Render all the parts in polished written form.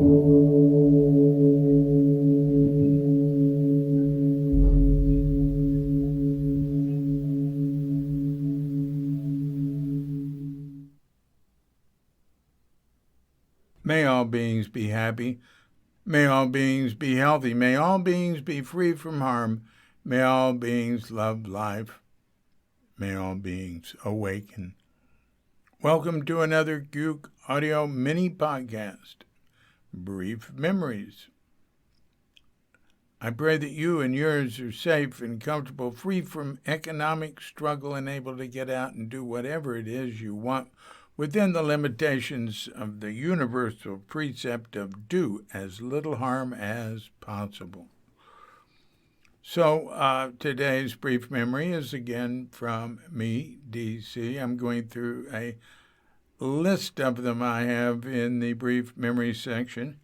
May all beings be happy. May all beings be healthy. May all beings be free from harm. May all beings love life. May all beings awaken. Welcome to another Cuke Audio mini podcast, Brief Memories. I pray that you and yours are safe and comfortable, free from economic struggle, and able to get out and do whatever it is you want within the limitations of the universal precept of do as little harm as possible. So today's brief memory is again from me, DC. I'm going through a list of them I have in the brief memory section.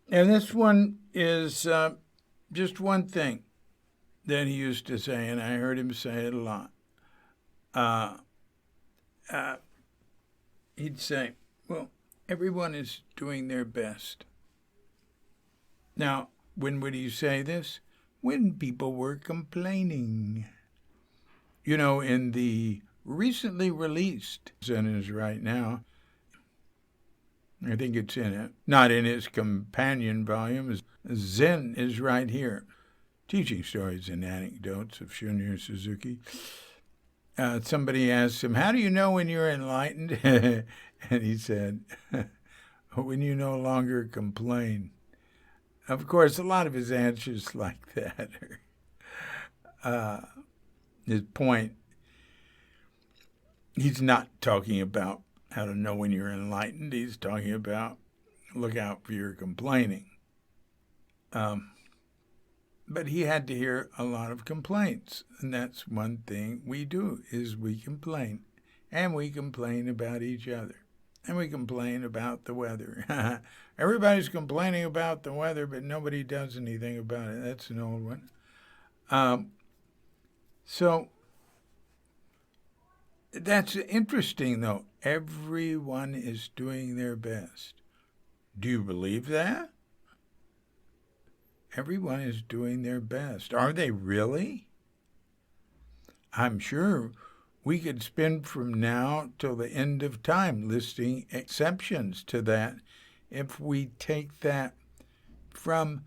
And this one is just one thing that he used to say, and I heard him say it a lot. He'd say, well, everyone is doing their best. Now, when would he say this? When people were complaining. You know, in the recently released Zen is right now, I think it's in it, not in its companion volume, Zen is right here. Teaching stories and anecdotes of Shunryu Suzuki. Somebody asked him, how do you know when you're enlightened? And he said, when you no longer complain. Of course, a lot of his answers like that are his point. He's not talking about how to know when you're enlightened. He's talking about look out for your complaining. But he had to hear a lot of complaints, and that's one thing we do, is we complain. And we complain about each other. And we complain about the weather. Everybody's complaining about the weather, but nobody does anything about it. That's an old one. So that's interesting, though. Everyone is doing their best. Do you believe that? Everyone is doing their best. Are they really? I'm sure we could spend from now till the end of time listing exceptions to that if we take that from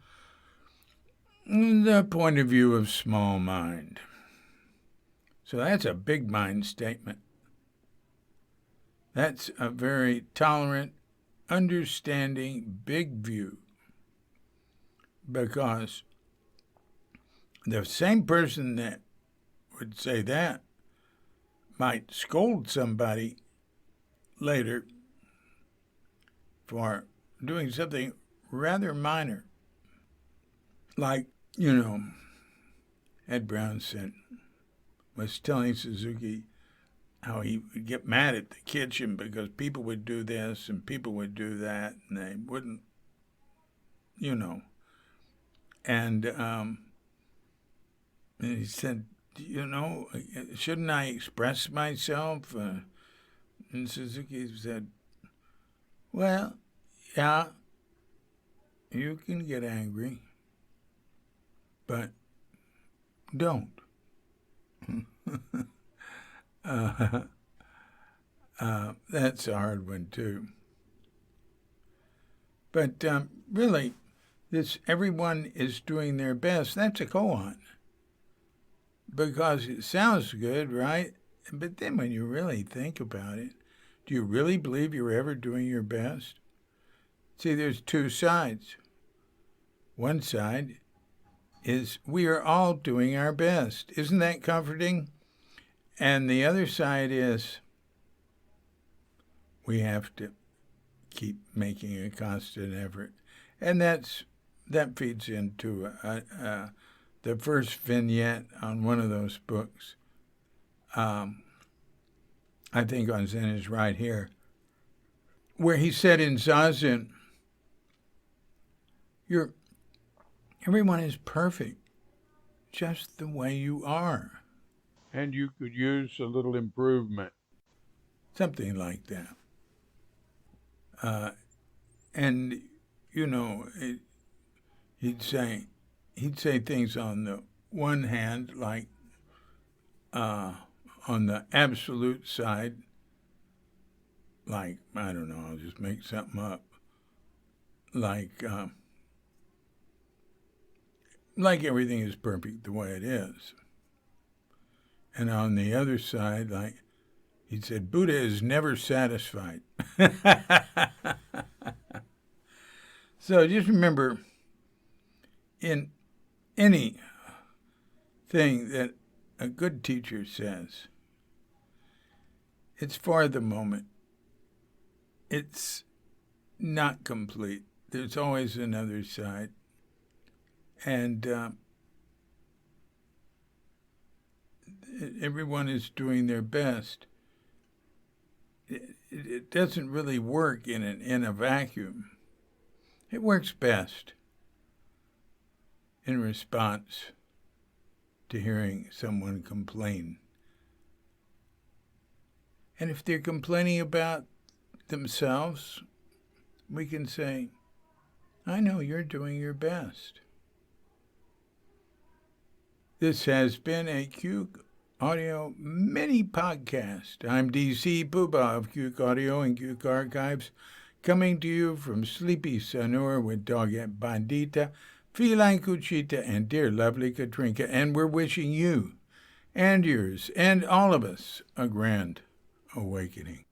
the point of view of small mind. So that's a big mind statement. That's a very tolerant, understanding, big view. Because the same person that would say that might scold somebody later for doing something rather minor. Like, Ed Brownson was telling Suzuki how he would get mad at the kitchen because people would do this and people would do that, and they wouldn't, And he said, shouldn't I express myself? And Suzuki said, well, yeah, you can get angry, but don't. That's a hard one, too. But really, this everyone is doing their best, that's a koan. Because it sounds good, right? But then when you really think about it, do you really believe you're ever doing your best? See, there's two sides. One side is we are all doing our best. Isn't that comforting? And the other side is we have to keep making a constant effort. And that feeds into the first vignette on one of those books. I think on Zen is right here, where he said in Zazen, everyone is perfect, just the way you are. And you could use a little improvement. Something like that. And he'd say things on the one hand, like on the absolute side, like, I don't know, I'll just make something up, like everything is perfect the way it is. And on the other side, like, he said, Buddha is never satisfied. So just remember, in anything that a good teacher says, it's for the moment. It's not complete. There's always another side. And everyone is doing their best. It doesn't really work in a vacuum. It works best in response to hearing someone complain. And if they're complaining about themselves, we can say, I know you're doing your best. This has been a Cuke Audio mini podcast. I'm DC Poobah of Cuke Audio and Cuke Archives, coming to you from sleepy Sanur with Dogette Bandita, Feline Cuchita, and dear lovely Katrinka, and we're wishing you and yours and all of us a grand awakening.